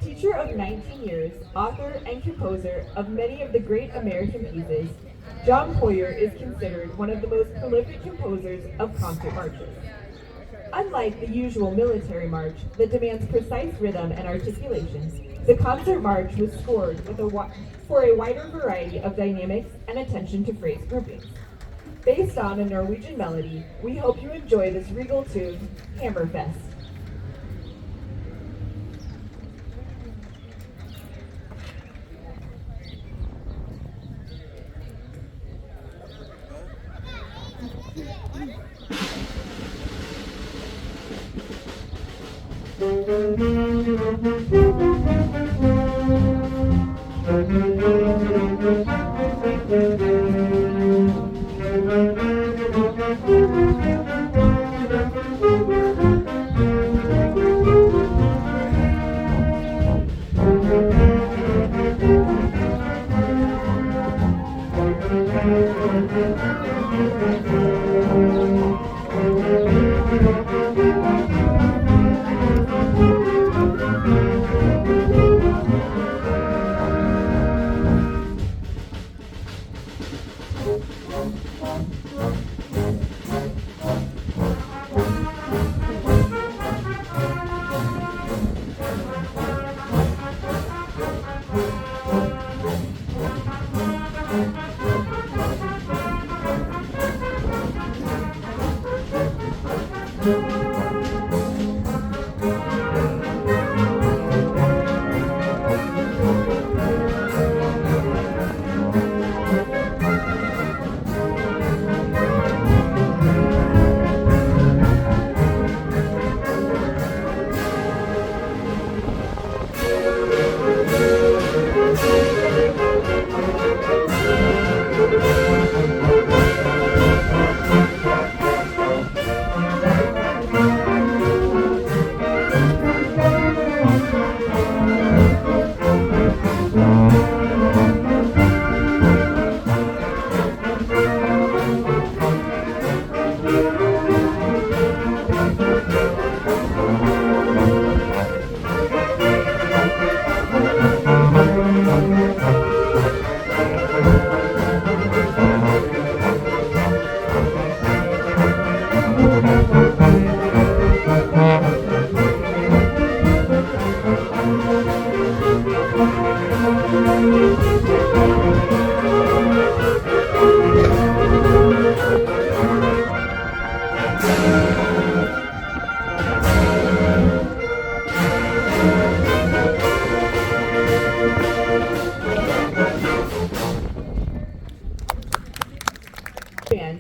Teacher of 19 years, author and composer of many of the great American pieces, John Poyer is considered one of the most prolific composers of concert marches. Unlike the usual military march that demands precise rhythm and articulation, the concert march was scored for a wider variety of dynamics and attention to phrase groupings. Based on a Norwegian melody, we hope you enjoy this regal tune, Hammerfest.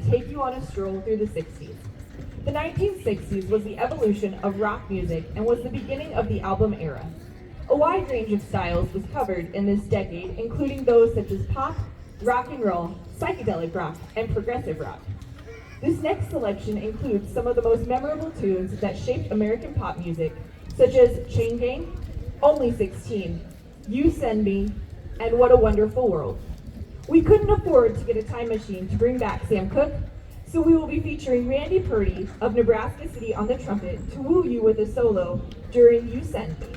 Take you on a stroll through the 60s. The 1960s was the evolution of rock music and was the beginning of the album era. A wide range of styles was covered in this decade, including those such as pop, rock and roll, psychedelic rock, and progressive rock. This next selection includes some of the most memorable tunes that shaped American pop music, such as Chain Gang, Only 16, You Send Me, and What a Wonderful World. We couldn't afford to get a time machine to bring back Sam Cooke, so we will be featuring Randy Purdy of Nebraska City on the trumpet to woo you with a solo during You Send Me.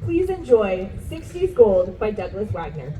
Please enjoy 60s Gold by Douglas Wagner.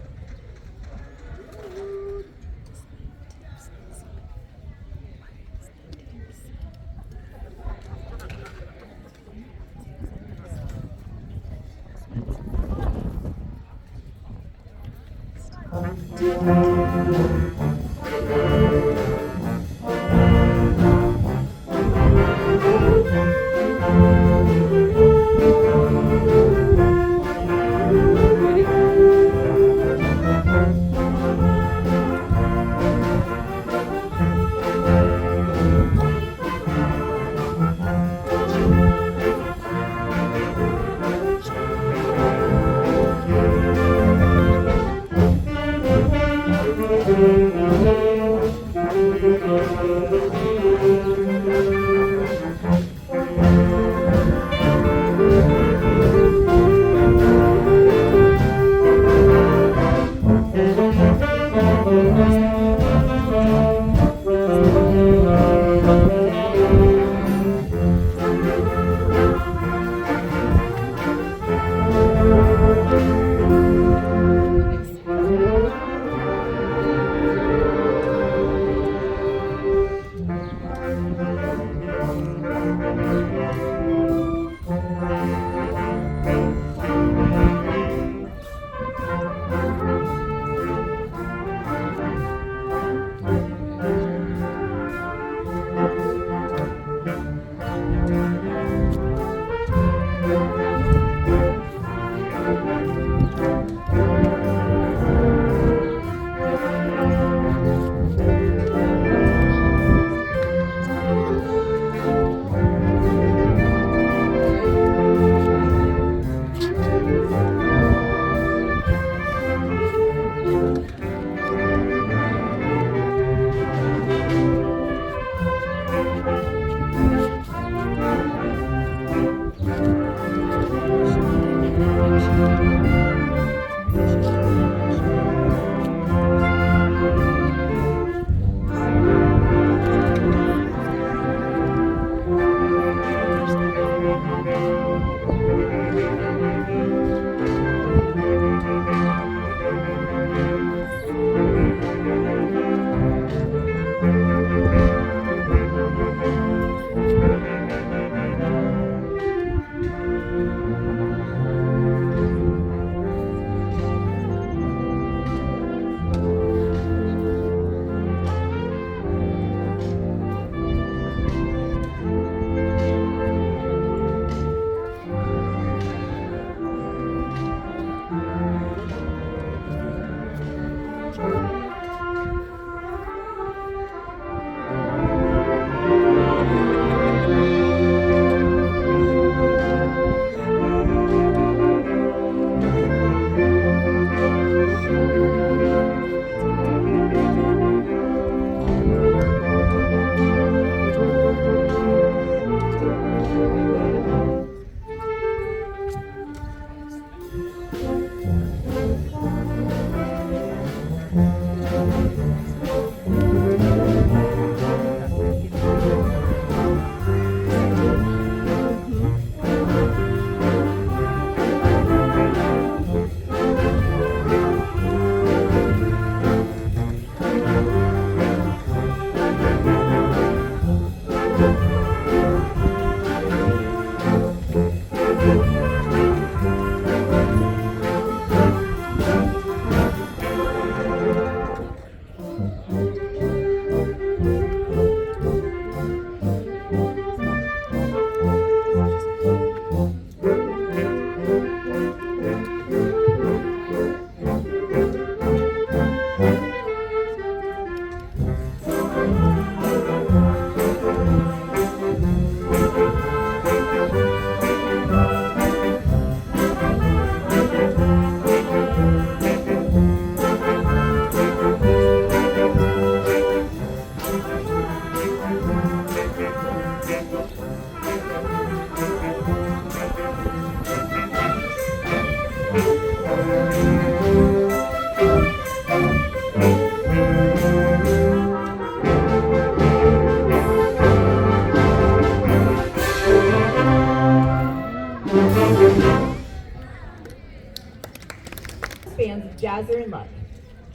Fans of Jazzer and Luck.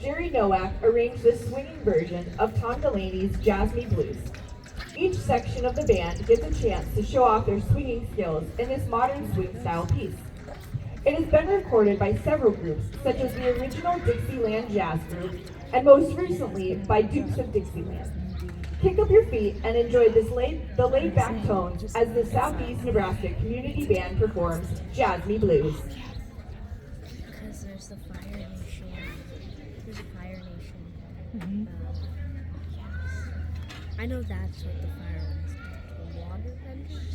Jerry Nowak arranged this swinging version of Tom Delaney's Jazz Me Blues. Each section of the band gets a chance to show off their swinging skills in this modern swing style piece. It has been recorded by several groups, such as the original Dixieland Jazz Group, and most recently by Dukes of Dixieland. Kick up your feet and enjoy the laid-back tones as the Southeast Nebraska Community Band performs Jazz Me Blues. Because there's the Fire Nation. There's a Fire Nation. Yes. I know that's what the fire one's called. The water benders.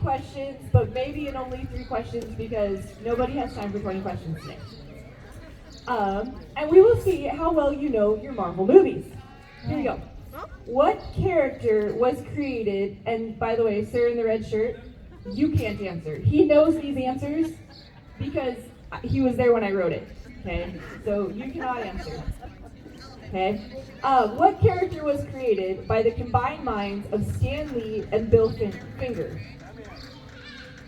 Questions, but maybe in only 3 questions because nobody has time for 20 questions today. And we will see how well you know your Marvel movies. Here we go. What character was created, and by the way, sir in the red shirt, you can't answer. He knows these answers because he was there when I wrote it, okay? So you cannot answer, okay? What character was created by the combined minds of Stan Lee and Bill Finger?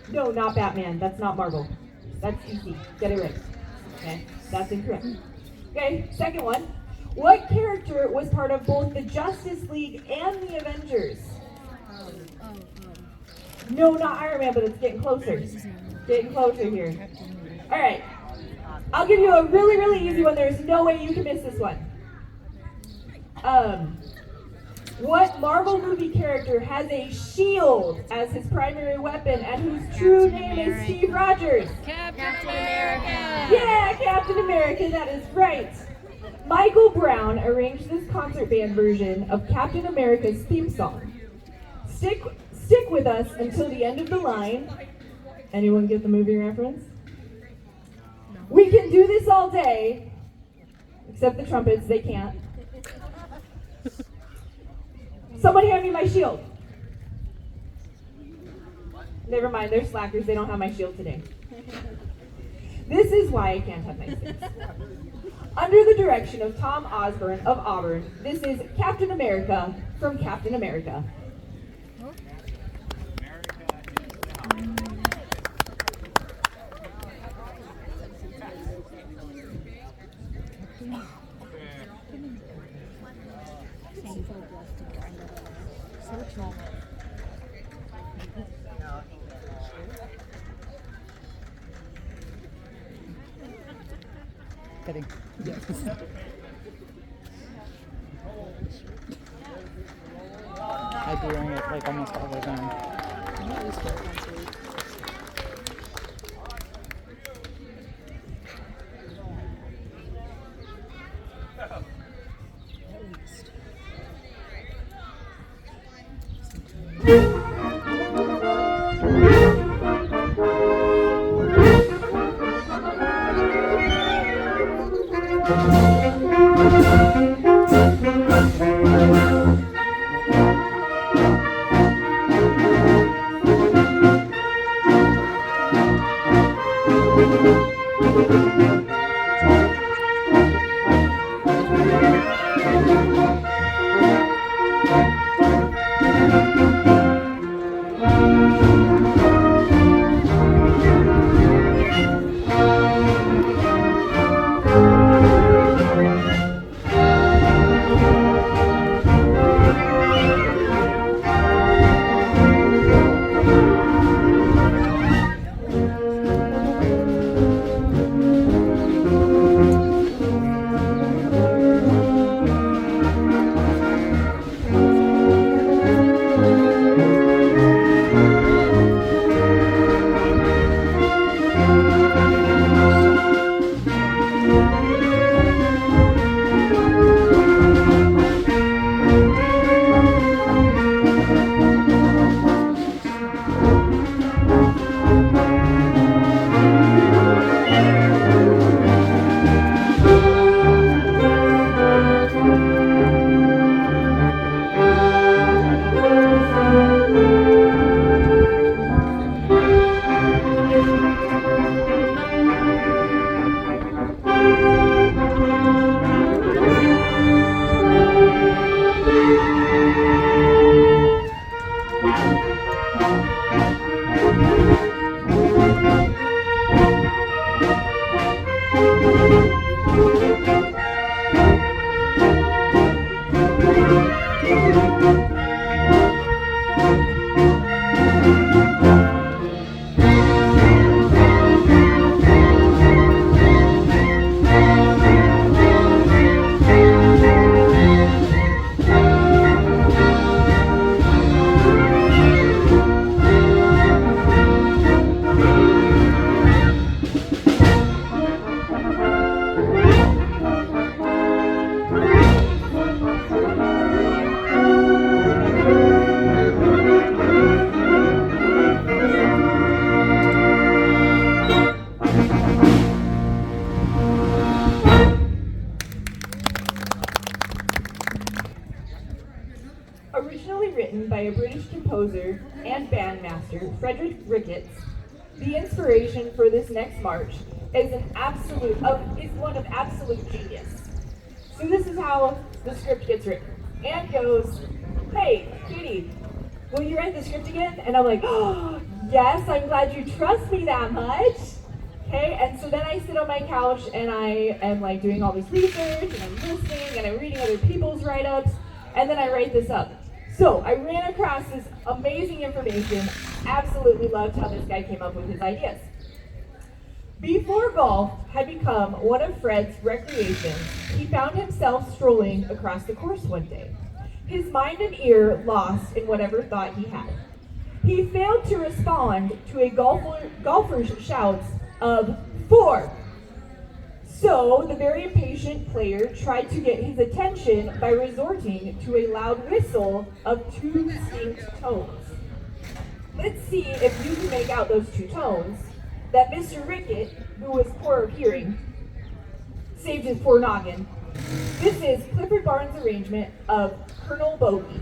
No, not Batman. That's not Marvel. That's DC. Get it right. Okay, that's incorrect. Okay, second one. What character was part of both the Justice League and the Avengers? No, not Iron Man, but it's getting closer. Getting closer here. All right. I'll give you a really, really easy one. There's no way you can miss this one. What Marvel movie character has a shield as his primary weapon and whose true name is Steve Rogers? Captain America! Yeah, Captain America, that is right. Michael Brown arranged this concert band version of Captain America's theme song. Stick with us until the end of the line. Anyone get the movie reference? No. We can do this all day, except the trumpets, they can't. Someone hand me my shield. Never mind, they're slackers. They don't have my shield today. This is why I can't have my six. Under the direction of Tom Osborne of Auburn, this is Captain America from Captain America. Kidding. Yes. I'd be wearing it like almost all the time. I'm not used to it once a week. Originally written by a British composer and bandmaster, Frederick Ricketts, the inspiration for this next march is one of absolute genius. So this is how the script gets written. Anne goes, "Hey, Katie, will you write the script again?" And I'm like, "Oh, yes, I'm glad you trust me that much." Okay, and so then I sit on my couch and I am like doing all this research and I'm listening and I'm reading other people's write-ups, and then I write this up. So I ran across this amazing information. Absolutely loved how this guy came up with his ideas. Before golf had become one of Fred's recreations, he found himself strolling across the course one day, his mind and ear lost in whatever thought he had. He failed to respond to a golfer's shouts of "4." So the very impatient player tried to get his attention by resorting to a loud whistle of 2 distinct tones. Let's see if you can make out those 2 tones that Mr. Rickett, who was poor of hearing, saved his poor noggin. This is Clifford Barnes' arrangement of Colonel Bogey.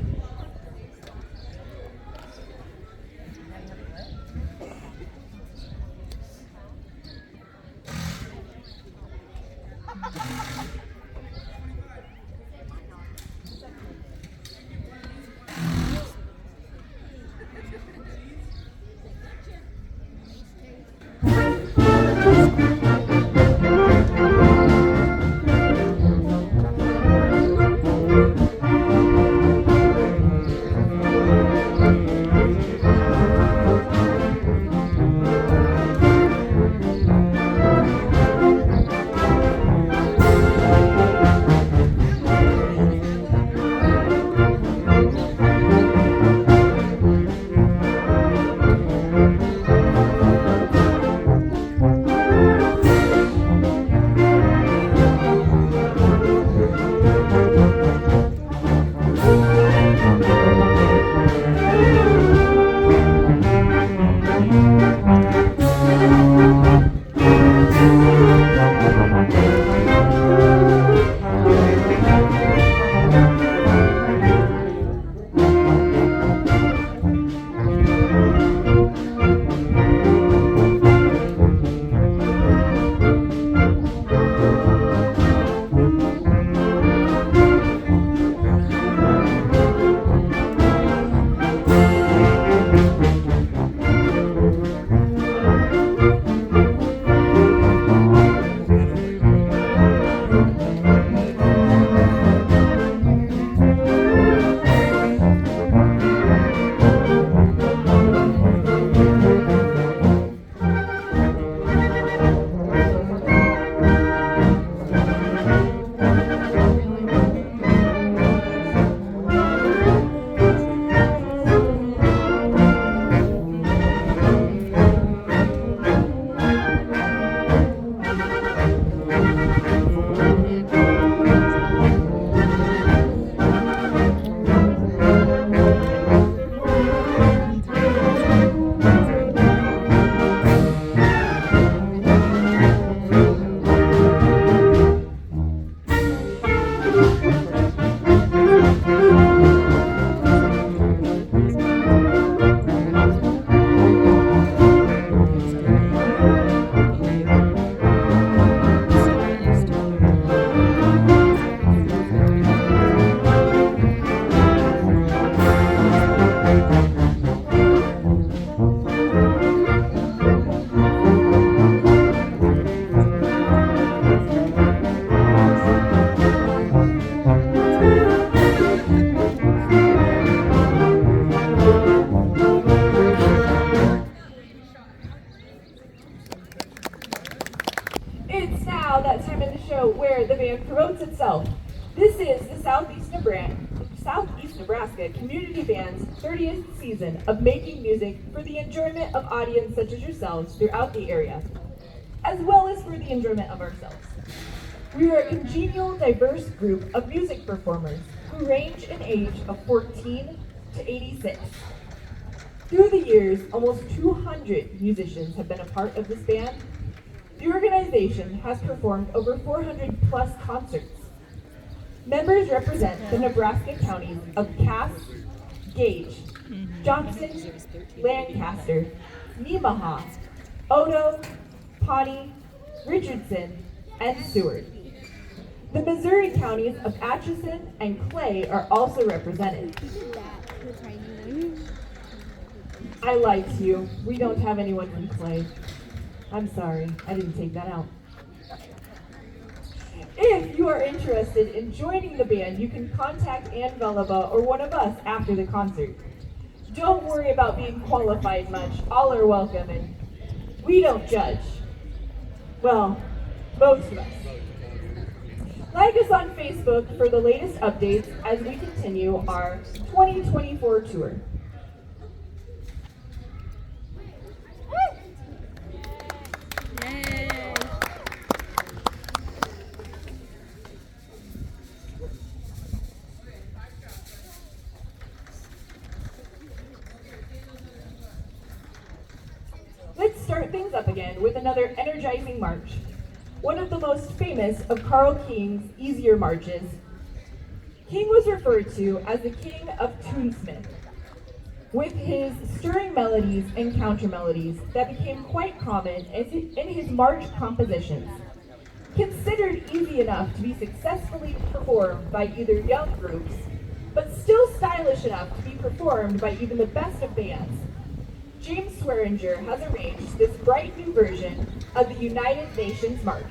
brand promotes itself. This is the Southeast Nebraska Community Band's 30th season of making music for the enjoyment of audience such as yourselves throughout the area, as well as for the enjoyment of ourselves. We are a congenial, diverse group of music performers who range in age of 14 to 86. Through the years, almost 200 musicians have been a part of this band. The organization has performed over 400 plus concerts. Members represent the Nebraska counties of Cass, Gage, Johnson, Lancaster, Nemaha, Odo, Pawnee, Richardson, and Seward. The Missouri counties of Atchison and Clay are also represented. I lied to you. We don't have anyone from Clay. I'm sorry, I didn't take that out. If you are interested in joining the band, you can contact Ann Velaba or one of us after the concert. Don't worry about being qualified much. All are welcome, and we don't judge. Well, most of us. Like us on Facebook for the latest updates as we continue our 2024 tour. Let's start things up again with another energizing march. One of the most famous of Carl King's easier marches. King was referred to as the King of Tunesmith, with his stirring melodies and counter melodies that became quite common in his march compositions. Considered easy enough to be successfully performed by either young groups, but still stylish enough to be performed by even the best of bands, James Swearinger has arranged this bright new version of the United Nations March.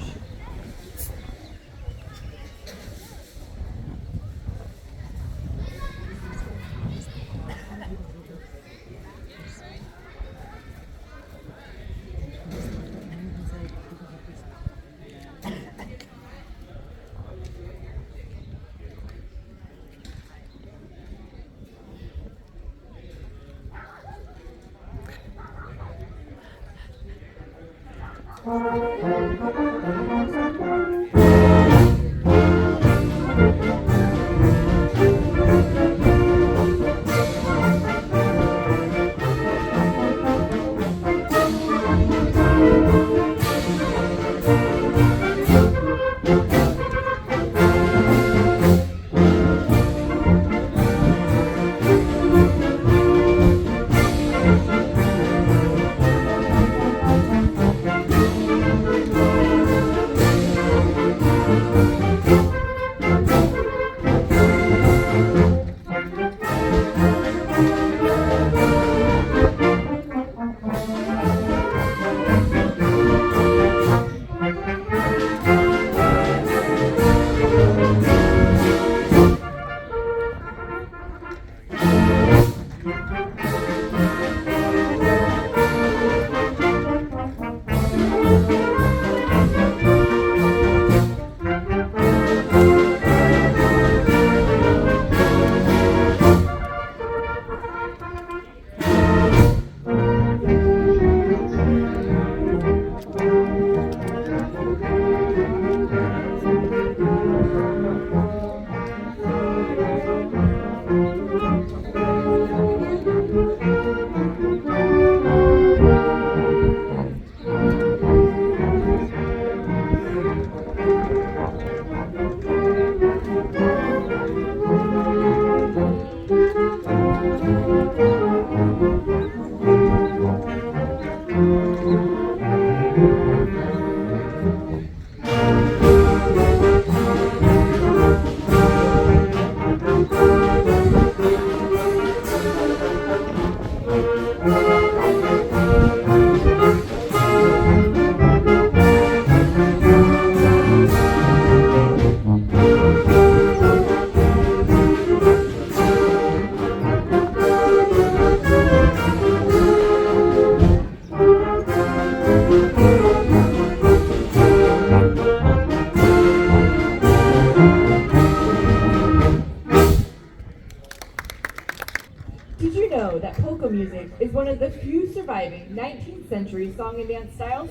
is one of the few surviving 19th century song and dance styles.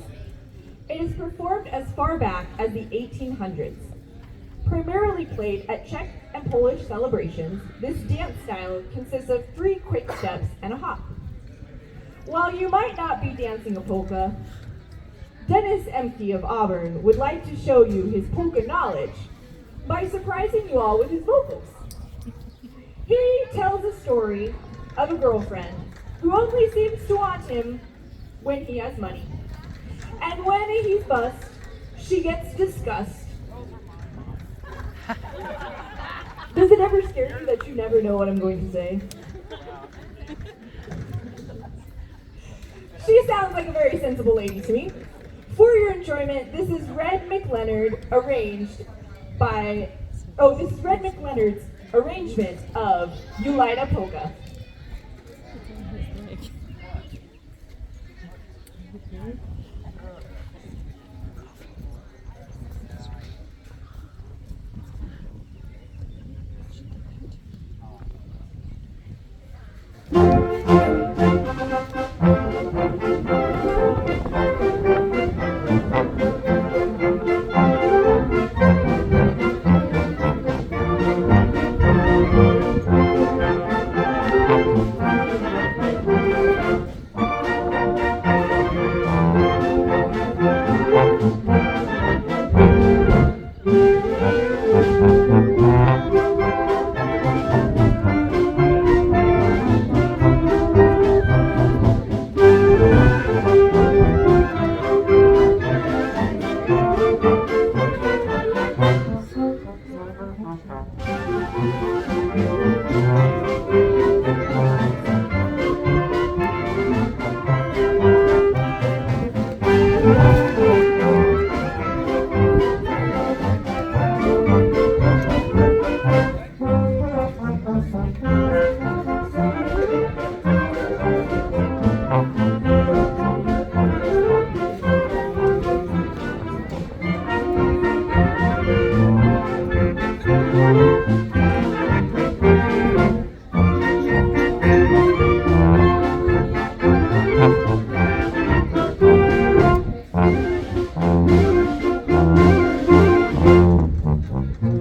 It is performed as far back as the 1800s. Primarily played at Czech and Polish celebrations, this dance style consists of 3 quick steps and a hop. While you might not be dancing a polka, Dennis Emke of Auburn would like to show you his polka knowledge by surprising you all with his vocals. He tells a story of a girlfriend who only seems to want him when he has money. And when he's bust, she gets disgust. Does it ever scare you that you never know what I'm going to say? She sounds like a very sensible lady to me. For your enjoyment, this is Red McLeonard's arrangement of Ulida Polka.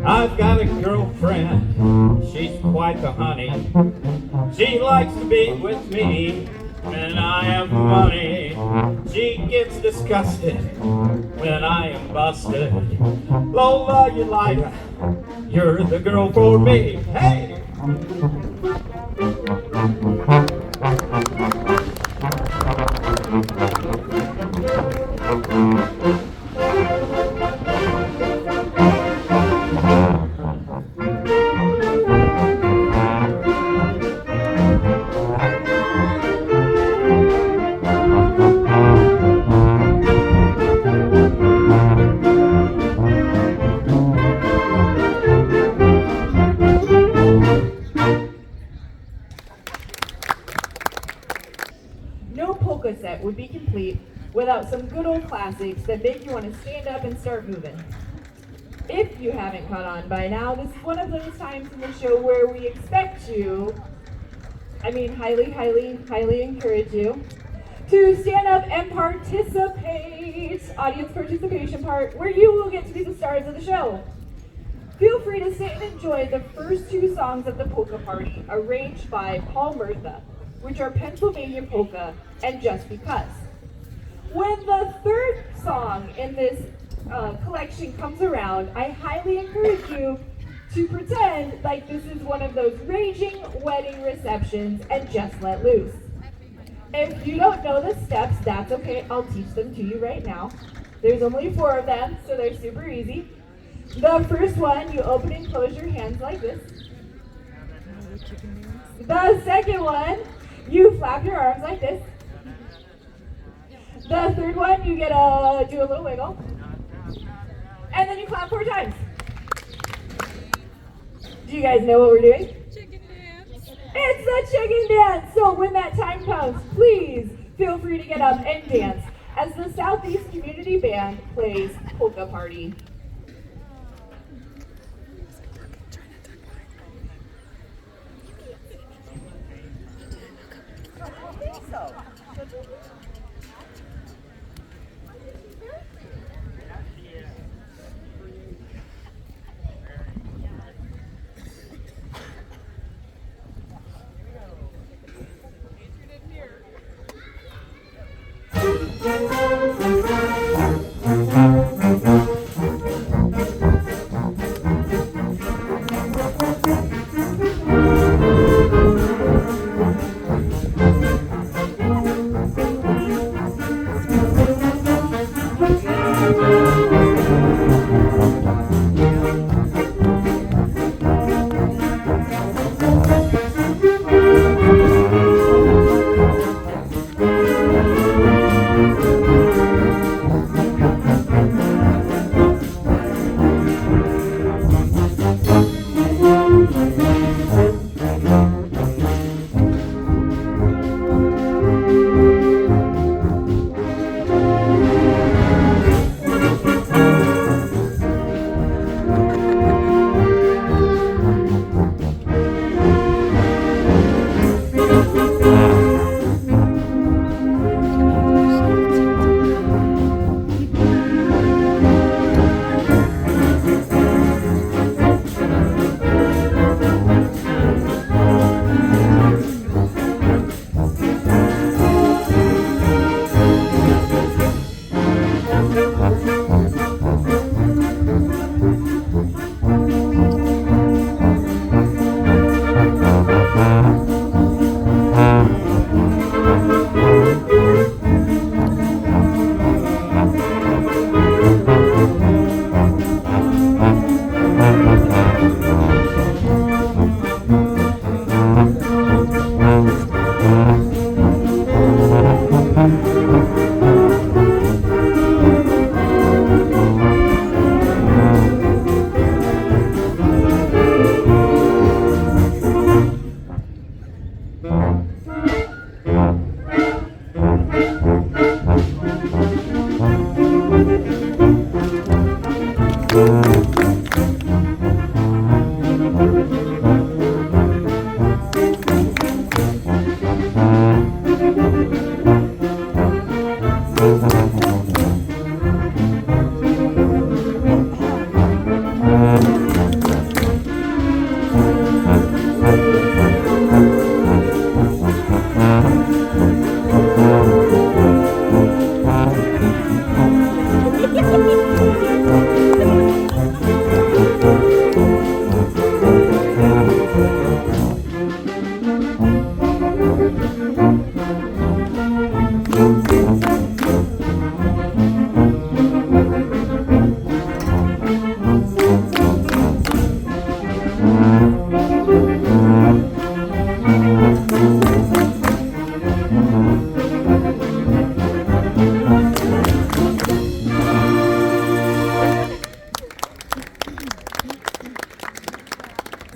I've got a girlfriend, she's quite the honey. She likes to be with me when I have money. She gets disgusted when I am busted. Lola, you liar, you're the girl for me. Hey! No polka set would be complete without some good old classics that make you want to stand up and start moving. If you haven't caught on by now, this is one of those times in the show where we expect you, highly encourage you, to stand up and participate, audience participation part, where you will get to be the stars of the show. Feel free to sit and enjoy the first 2 songs of the polka party, arranged by Paul Murtha, which are Pennsylvania Polka and Just Because. When the 3rd song in this collection comes around, I highly encourage you to pretend like this is one of those raging wedding receptions and just let loose. If you don't know the steps, that's okay, I'll teach them to you right now. There's only 4 of them, so they're super easy. The first one, you open and close your hands like this. The second one, you flap your arms like this. The third one, you do a little wiggle. And then you clap 4 times. Do you guys know what we're doing? Chicken dance. It's the chicken dance! So when that time comes, please feel free to get up and dance as the Southeast Community Band plays Polka Party.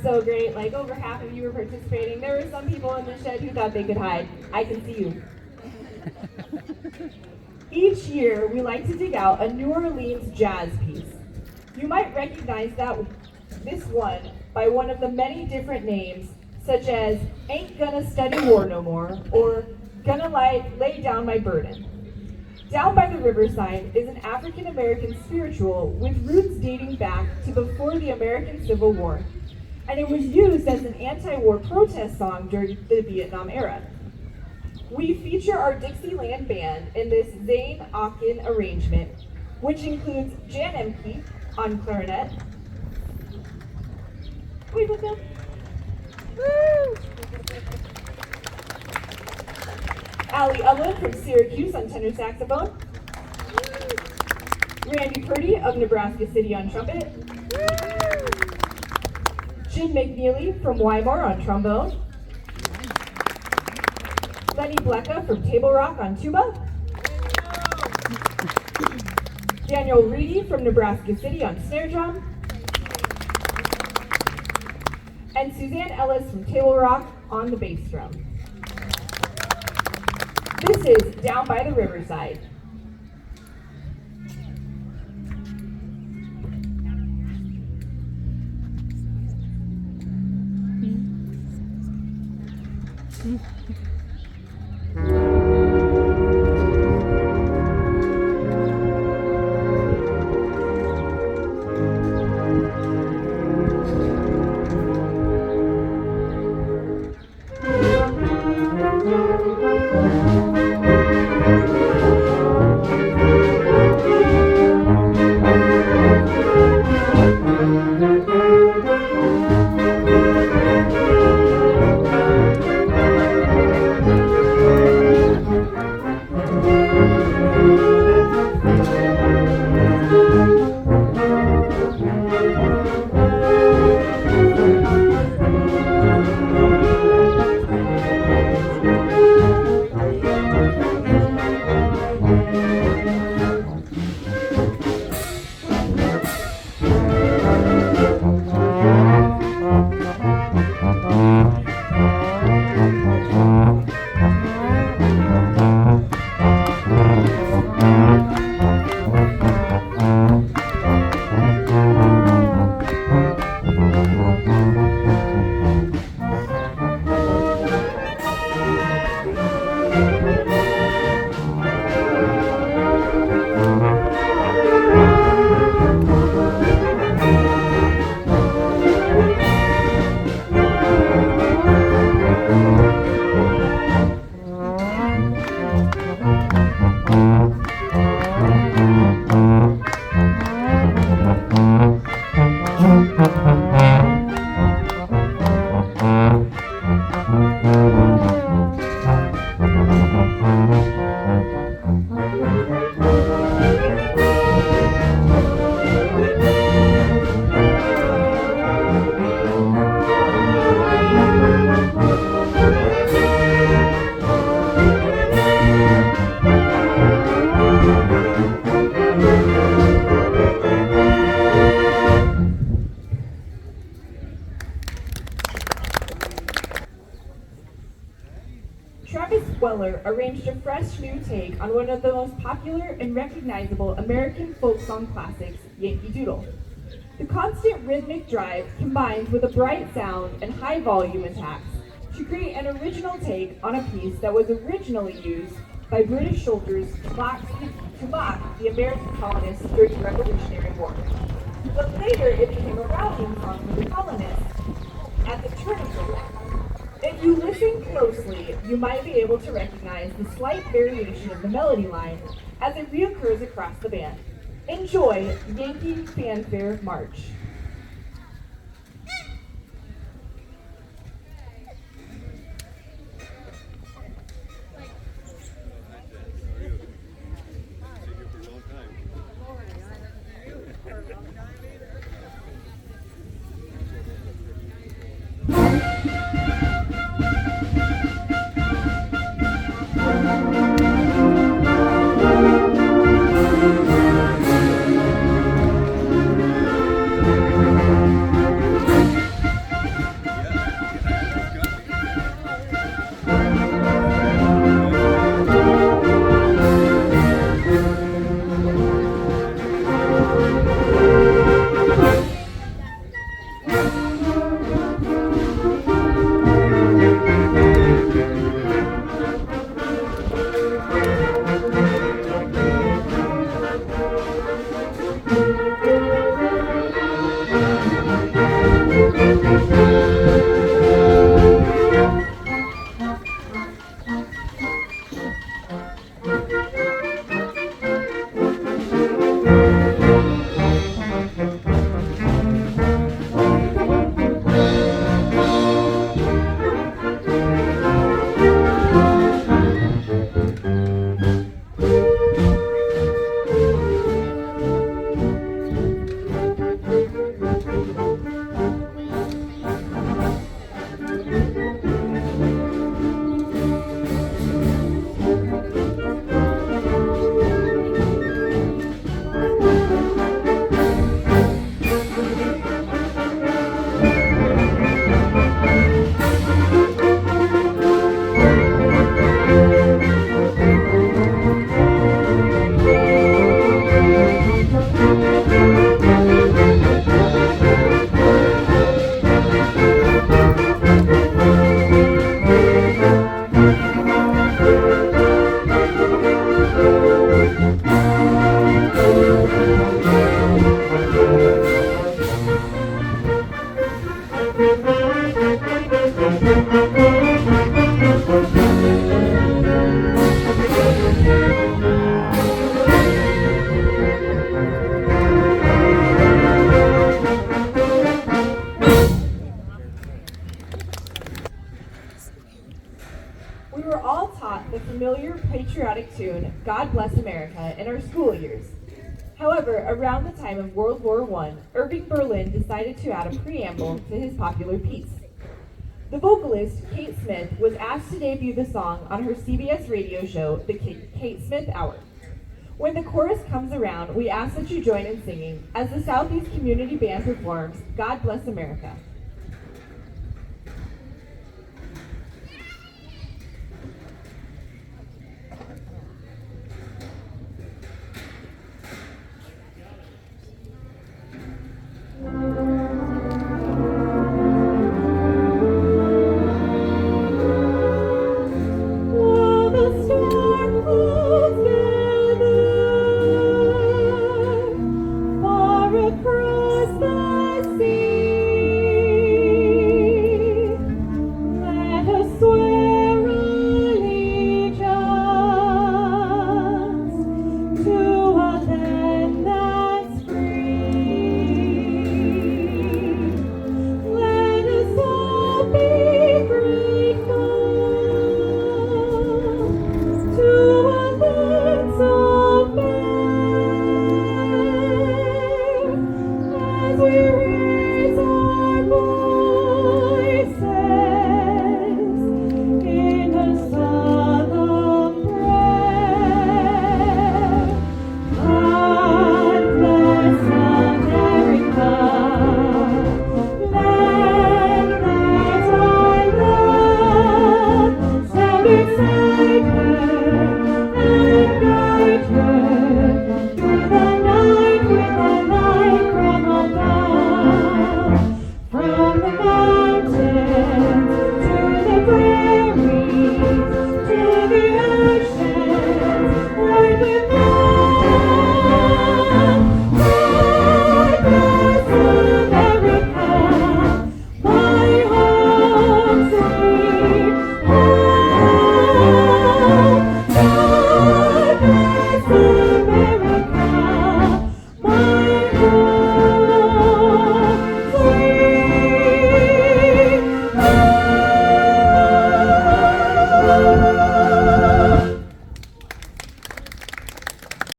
So great, like over half of you were participating. There were some people in the shed who thought they could hide. I can see you. Each year, we like to dig out a New Orleans jazz piece. You might recognize this one by one of the many different names, such as Ain't Gonna Study War No More, or Gonna Lay Down My Burden. Down by the Riverside is an African-American spiritual with roots dating back to before the American Civil War, and it was used as an anti-war protest song during the Vietnam era. We feature our Dixieland Band in this Zane Akin arrangement, which includes Jan Emke on clarinet. Wait, what's up? Woo! Allie Upland from Syracuse on tenor saxophone. Randy Purdy of Nebraska City on trumpet. Jim McNeely from Weimar on trombone. Lenny Blecka from Table Rock on tuba. Daniel Reedy from Nebraska City on snare drum. And Suzanne Ellis from Table Rock on the bass drum. This is Down by the Riverside. Arranged a fresh new take on one of the most popular and recognizable American folk song classics, Yankee Doodle. The constant rhythmic drive combined with a bright sound and high volume attacks to create an original take on a piece that was originally used by British soldiers to mock the American colonists during the Revolutionary War. But later it became a rallying song for the colonists at the turn of the war. If you listen closely, you might be able to recognize the slight variation of the melody line as it reoccurs across the band. Enjoy Yankee Fanfare March. We were all taught the familiar patriotic tune, God Bless America, in our school years. However, around the time of World War I, Irving Berlin decided to add a preamble to his popular piece. The vocalist, Kate Smith, was asked to debut the song on her CBS radio show, The Kate Smith Hour. When the chorus comes around, we ask that you join in singing as the Southeast Community Band performs God Bless America.